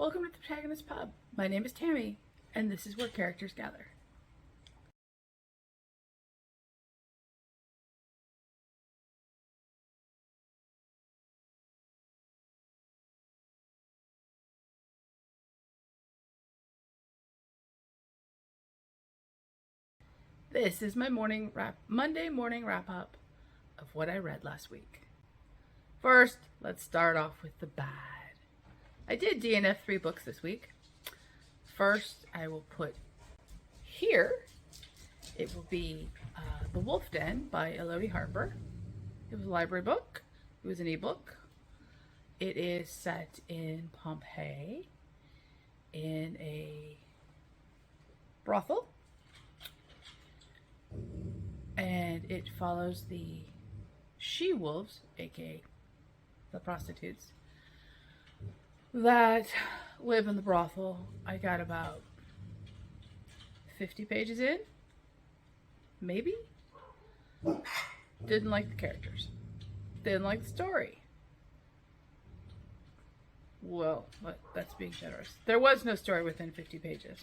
Welcome to the Protagonist Pub. My name is Tammy, and this is where characters gather. This is my Monday morning wrap-up of what I read last week. First, let's start off with the bad. I did DNF 3 books this week. First, I will put here, it will be The Wolf Den by Elodie Harper. It was a library book. It was an ebook. It is set in Pompeii in a brothel. And it follows the she-wolves, aka the prostitutes, that live in the brothel. I got about 50 pages in, maybe. Didn't like the characters. Didn't like the story. Well, that's being generous. There was no story within 50 pages.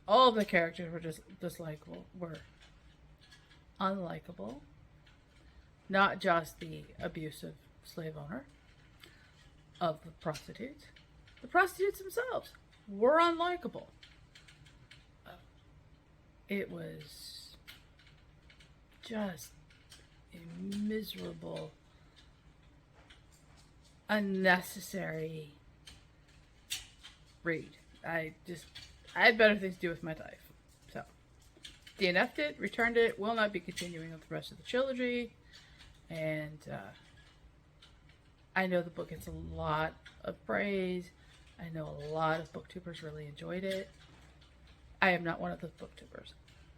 All of the characters were just dislikable, were unlikable. Not just the abusive slave owner of the prostitutes. The prostitutes themselves were unlikable. It was just a miserable, unnecessary read. I had better things to do with my life. So, DNF'd it, returned it, will not be continuing with the rest of the trilogy. And I know the book gets a lot of praise. I know a lot of booktubers really enjoyed it. I am not one of those booktubers.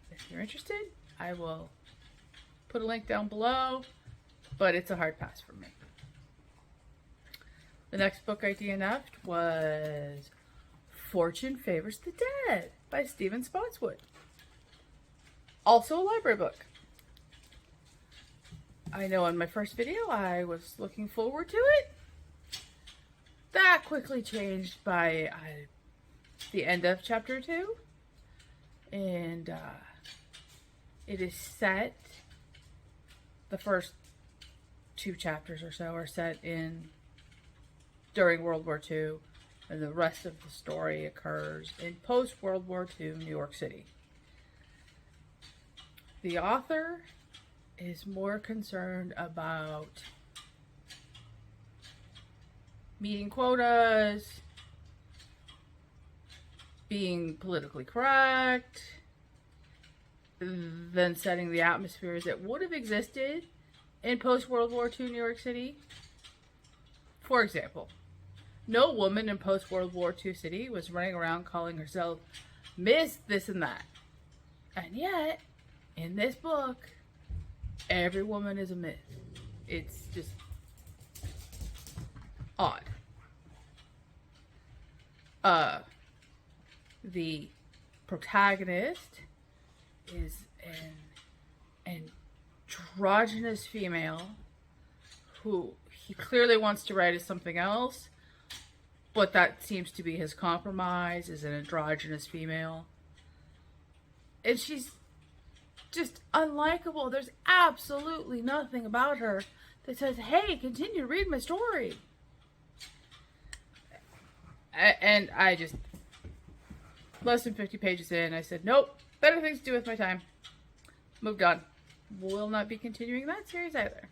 If you're interested, I will put a link down below, but it's a hard pass for me. The next book I DNF'd was Fortune Favors the Dead by Stephen Spotswood. Also a library book. I know in my first video I was looking forward to it. That quickly changed by the end of chapter 2. And it is set, the first 2 chapters or so are set during World War II. And the rest of the story occurs in post-World War II New York City. The author is more concerned about meeting quotas, being politically correct, than setting the atmospheres that would have existed in post-World War II New York City. For example, no woman in post-World War II city was running around calling herself Miss this and that. And yet, in this book, every woman is a myth. It's just odd. The protagonist is an androgynous female who he clearly wants to write as something else, but that seems to be his compromise, is an androgynous female. And she's just unlikable. There's absolutely nothing about her that says, hey, continue to read my story. And I just, less than 50 pages in, I said, nope, better things to do with my time. Moved on. Will not be continuing that series either.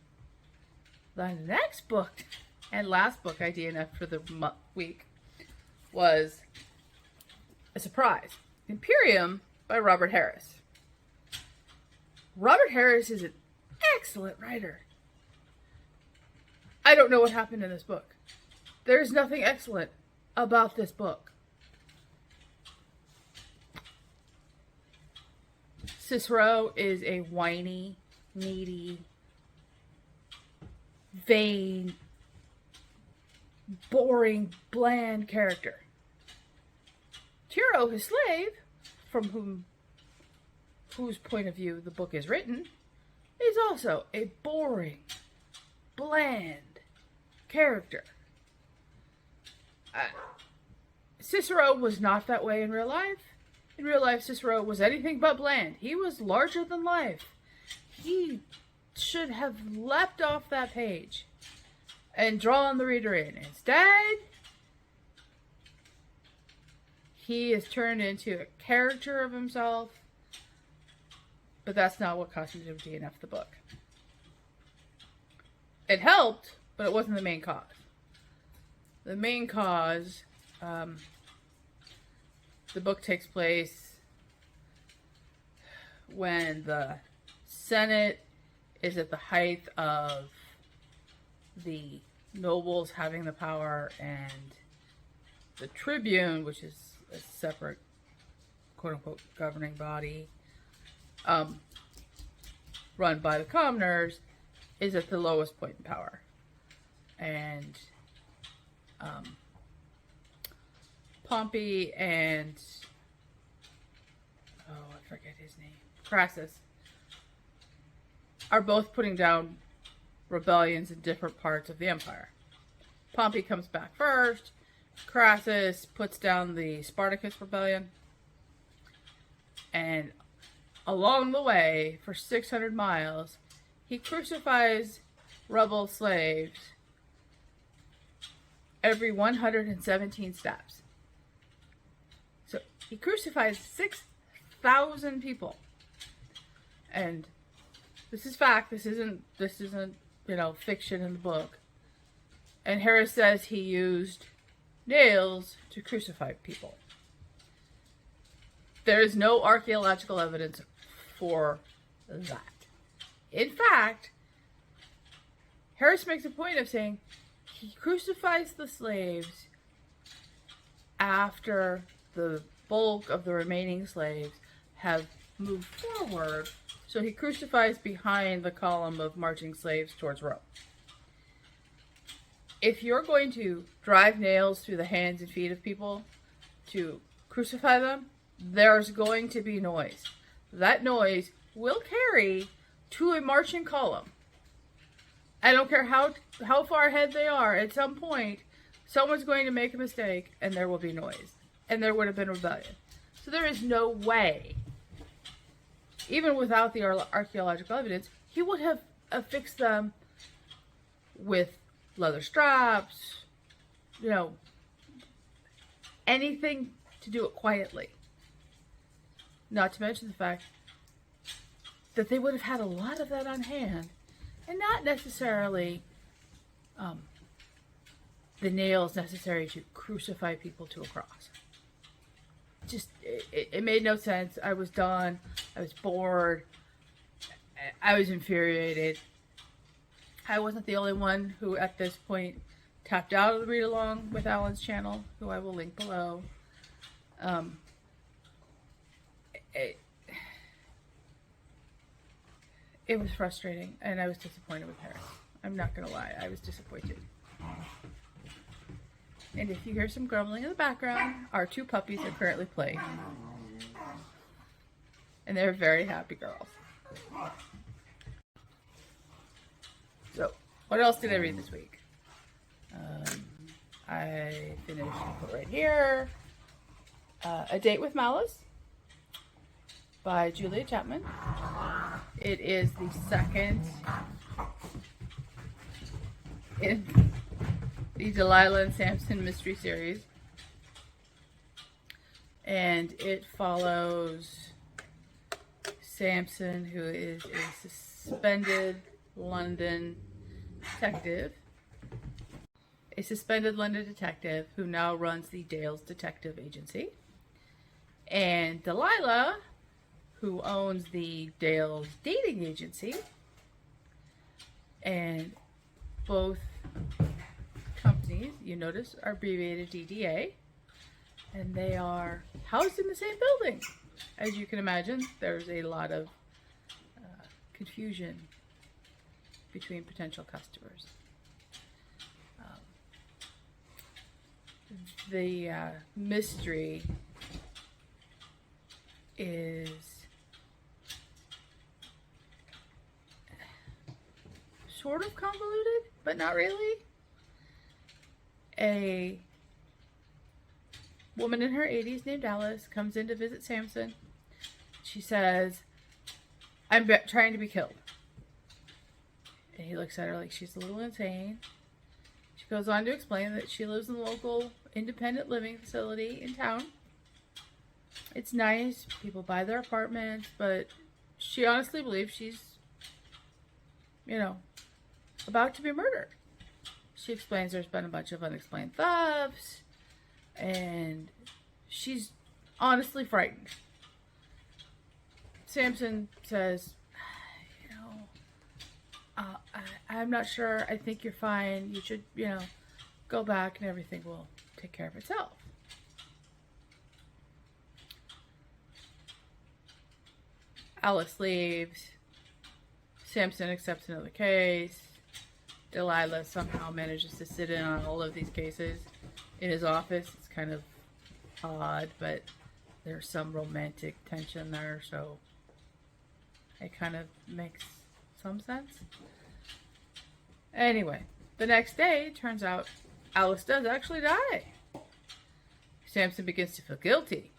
The next book, and last book I DNF'd for the week, was a surprise. Imperium by Robert Harris. Robert Harris is an excellent writer. I don't know what happened in this book. There's nothing excellent about this book. Cicero is a whiny, needy, vain, boring, bland character. Tiro, his slave, from whose point of view the book is written, is also a boring, bland character. Cicero was not that way in real life. In real life, Cicero was anything but bland. He was larger than life. He should have leapt off that page and drawn the reader in. Instead, he is turned into a character of himself, but that's not what caused me to DNF the book. It helped, but it wasn't the main cause. The main cause, the book takes place when the Senate is at the height of the nobles having the power, and the Tribune, which is a separate quote-unquote governing body run by the commoners, is at the lowest point in power. And Pompey and I forget his name, Crassus, are both putting down rebellions in different parts of the empire. Pompey comes back first. Crassus puts down the Spartacus rebellion. And along the way, for 600 miles, he crucifies rebel slaves every 117 steps. So he crucifies 6,000 people. And this is fact. This isn't fiction in the book. And Harris says he used nails to crucify people. There is no archaeological evidence for that. In fact, Harris makes a point of saying he crucifies the slaves after the bulk of the remaining slaves have moved forward. So he crucifies behind the column of marching slaves towards Rome. If you're going to drive nails through the hands and feet of people to crucify them, there's going to be noise. That noise will carry to a marching column. I don't care how far ahead they are. At some point, someone's going to make a mistake and there will be noise. And there would have been rebellion. So there is no way, even without the archaeological evidence, he would have affixed them with leather straps, anything to do it quietly. Not to mention the fact that they would have had a lot of that on hand, and not necessarily the nails necessary to crucify people to a cross. Just, it made no sense. I was done. I was bored. I was infuriated. I wasn't the only one who at this point tapped out of the read along with Alan's channel, who I will link below. It was frustrating, and I was disappointed with Harris. I'm not gonna lie, I was disappointed. And if you hear some grumbling in the background, our two puppies are currently playing. And they're very happy girls. So, what else did I read this week? I finished, put right here, A Date with Malice by Julia Chapman. It is the second in the Delilah and Samson mystery series. And it follows Samson, who is a suspended London detective. A suspended London detective who now runs the Dale's Detective Agency. And Delilah, who owns the Dale's Dating Agency. And both companies, you notice, are abbreviated DDA. And they are housed in the same building. As you can imagine, there's a lot of confusion between potential customers. The mystery is sort of convoluted, but not really. A woman in her 80s named Alice comes in to visit Samson. She says, I'm trying to be killed. And he looks at her like she's a little insane. She goes on to explain that she lives in the local independent living facility in town. It's nice. People buy their apartments, but she honestly believes she's, about to be murdered. She explains there's been a bunch of unexplained thefts, and she's honestly frightened. Samson says, I'm not sure. I think you're fine. You should, go back and everything will take care of itself. Alice leaves. Samson accepts another case. Delilah somehow manages to sit in on all of these cases in his office. It's kind of odd, but there's some romantic tension there, so it kind of makes some sense. Anyway, the next day, it turns out Alice does actually die. Samson begins to feel guilty,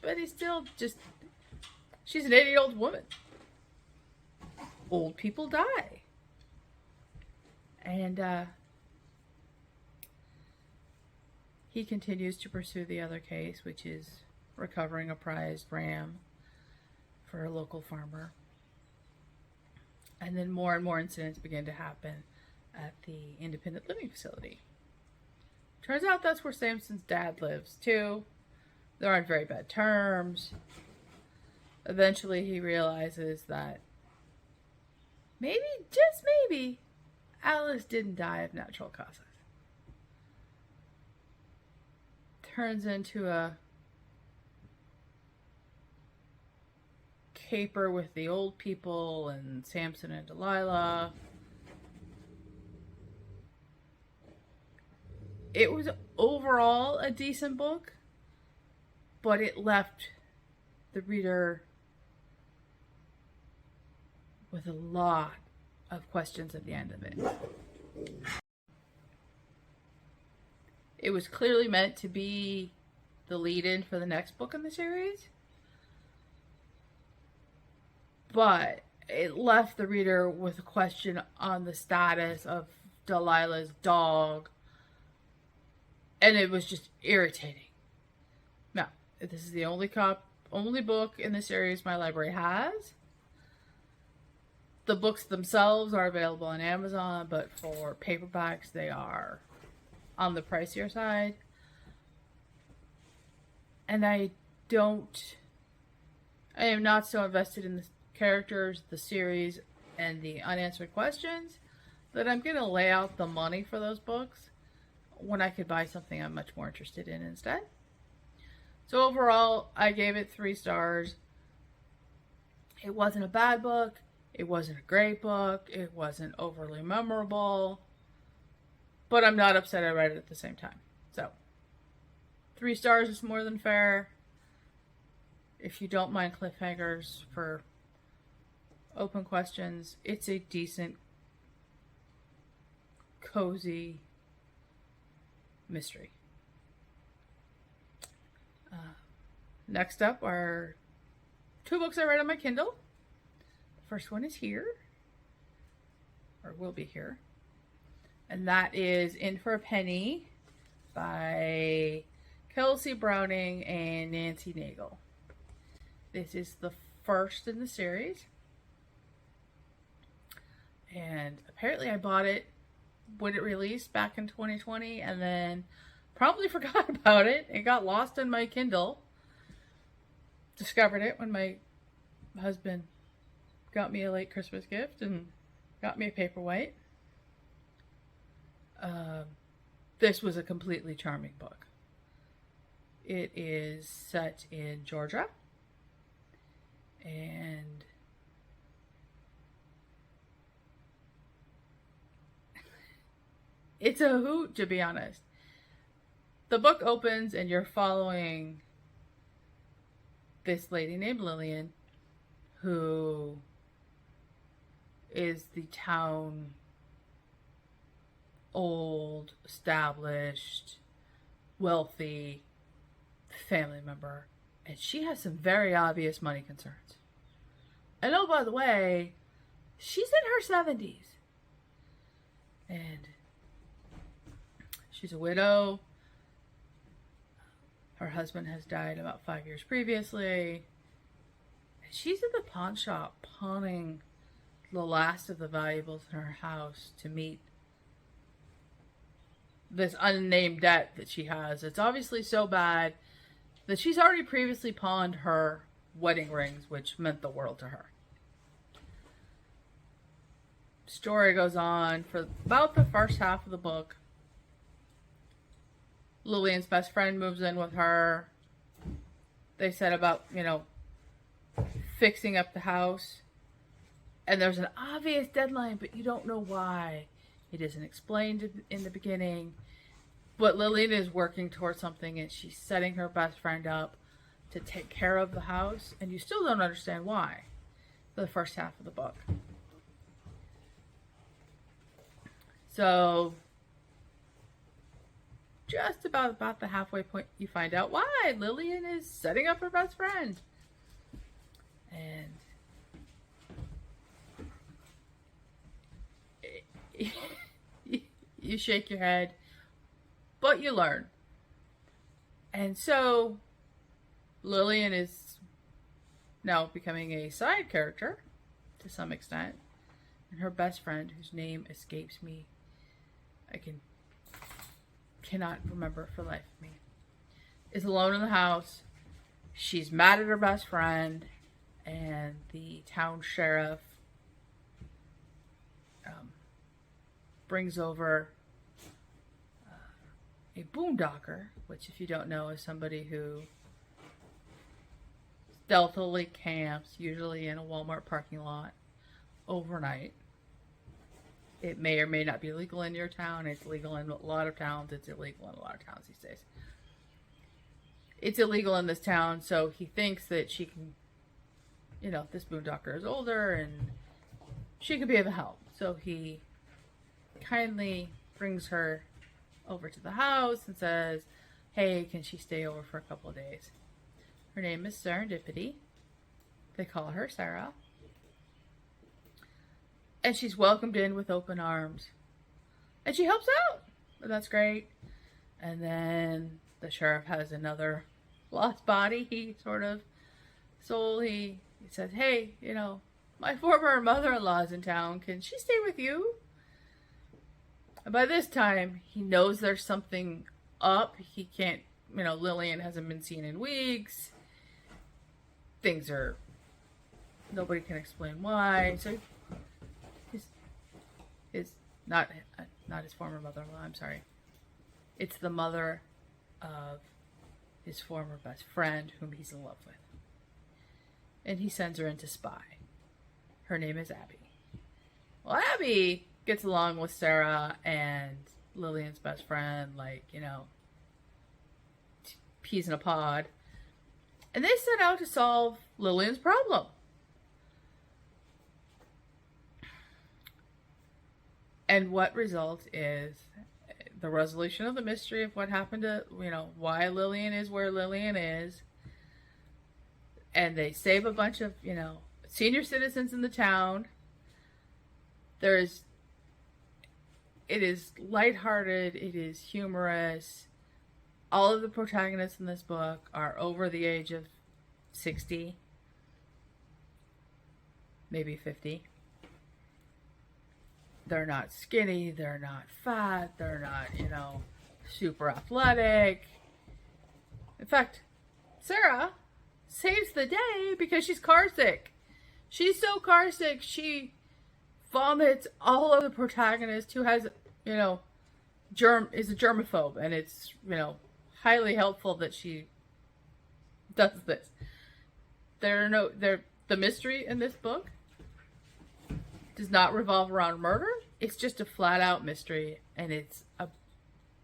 but he's still she's an 80-year-old woman. Old people die. And he continues to pursue the other case, which is recovering a prized ram for a local farmer. And then more and more incidents begin to happen at the independent living facility. Turns out that's where Samson's dad lives too. They're on very bad terms. Eventually he realizes that maybe, just maybe, Alice didn't die of natural causes. Turns into a caper with the old people and Samson and Delilah. It was overall a decent book, but it left the reader with a lot of questions at the end of it. It was clearly meant to be the lead-in for the next book in the series, but it left the reader with a question on the status of Delilah's dog, and it was just irritating. Now, this is the only book in the series my library has. The books themselves are available on Amazon, but for paperbacks, they are on the pricier side. And I am not so invested in the characters, the series, and the unanswered questions that I'm going to lay out the money for those books when I could buy something I'm much more interested in instead. So overall, I gave it 3 stars. It wasn't a bad book. It wasn't a great book. It wasn't overly memorable. But I'm not upset I read it at the same time. So, 3 stars is more than fair. If you don't mind cliffhangers for open questions, it's a decent, cozy mystery. Next up are 2 books I read on my Kindle. First one is here, or will be here, and that is In for a Penny by Kelsey Browning and Nancy Nagel. This is the first in the series, and apparently I bought it when it released back in 2020 and then probably forgot about it. It got lost in my Kindle. Discovered it when my husband got me a late Christmas gift and got me a paperweight. This was a completely charming book. It is set in Georgia, and it's a hoot, to be honest. The book opens and you're following this lady named Lillian, who is the town old, established, wealthy family member, and she has some very obvious money concerns. And oh, by the way, she's in her 70s. And she's a widow. Her husband has died about 5 years previously. And she's at the pawn shop pawning the last of the valuables in her house to meet this unnamed debt that she has. It's obviously so bad that she's already previously pawned her wedding rings, which meant the world to her. Story goes on for about the first half of the book. Lillian's best friend moves in with her. They said about, fixing up the house. And there's an obvious deadline, but you don't know why. It isn't explained in the beginning. But Lillian is working towards something, and she's setting her best friend up to take care of the house. And you still don't understand why for the first half of the book. So, just about the halfway point, you find out why Lillian is setting up her best friend. And you shake your head, but you learn. And so, Lillian is now becoming a side character to some extent. And her best friend, whose name escapes me, I cannot remember for the life of me, is alone in the house. She's mad at her best friend, and the town sheriff brings over a boondocker, which, if you don't know, is somebody who stealthily camps, usually in a Walmart parking lot, overnight. It may or may not be legal in your town. It's legal in a lot of towns. It's illegal in a lot of towns these days. It's illegal in this town, so he thinks that she can, this boondocker is older and she can be of help. So he kindly brings her over to the house and says, hey, can she stay over for a couple of days? Her name is Serendipity. They call her Sarah. And she's welcomed in with open arms. And she helps out. That's great. And then the sheriff has another lost body. He says, hey, my former mother-in-law's in town. Can she stay with you? And by this time, he knows there's something up. He can't, Lillian hasn't been seen in weeks. Nobody can explain why. So his not his former mother-in-law, I'm sorry. It's the mother of his former best friend whom he's in love with. And he sends her in to spy. Her name is Abby. Well, Abby gets along with Sarah and Lillian's best friend like, peas in a pod. And they set out to solve Lillian's problem. And what results is the resolution of the mystery of what happened to, why Lillian is where Lillian is. And they save a bunch of, senior citizens in the town. It is lighthearted. It is humorous. All of the protagonists in this book are over the age of 60, maybe 50. They're not skinny, they're not fat, they're not, super athletic. In fact, Sarah saves the day because she's car sick. She's so car sick, she vomits all of the protagonist who has, is a germaphobe, and it's, highly helpful that she does this. The mystery in this book does not revolve around murder. It's just a flat out mystery, and it's a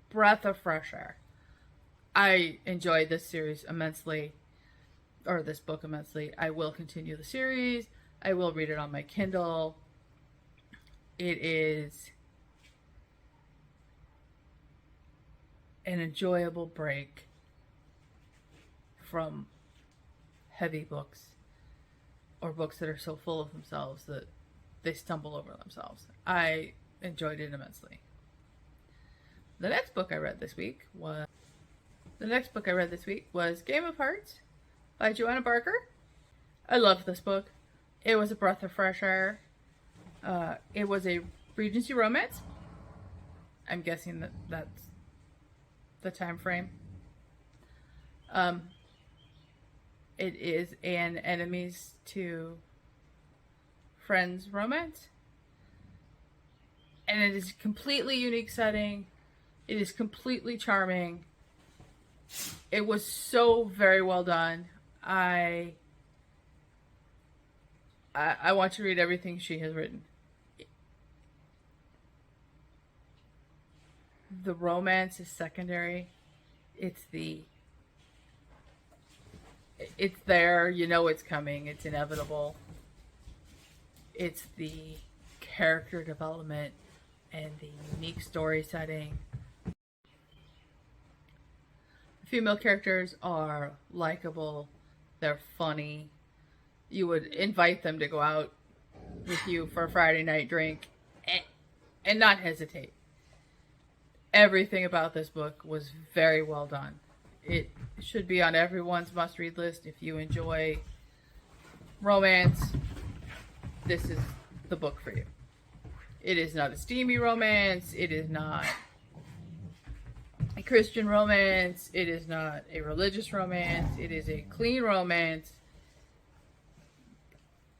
breath of fresh air. I enjoyed this series immensely, or this book immensely. I will continue the series. I will read it on my Kindle. It is an enjoyable break from heavy books or books that are so full of themselves that they stumble over themselves. I enjoyed it immensely. The next book I read this week was Game of Hearts by Joanna Barker. I loved this book. It was a breath of fresh air. It was a Regency romance. I'm guessing that's the time frame. It is an enemies to friends romance. And it is a completely unique setting. It is completely charming. It was so very well done. I want to read everything she has written. The romance is secondary. It's there, you know it's coming, it's inevitable. It's the character development and the unique story setting. The female characters are likable, they're funny. You would invite them to go out with you for a Friday night drink and not hesitate. Everything about this book was very well done. It should be on everyone's must-read list. If you enjoy romance, this is the book for you. It is not a steamy romance. It is not a Christian romance. It is not a religious romance. It is a clean romance.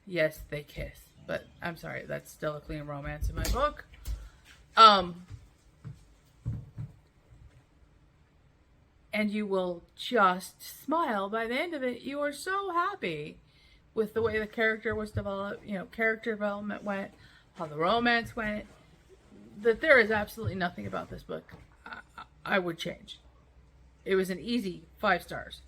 Yes, they kiss, but I'm sorry, that's still a clean romance in my book. And you will just smile by the end of it. You are so happy with the way the character was developed, character development went, how the romance went, that there is absolutely nothing about this book I would change. It was an easy 5 stars.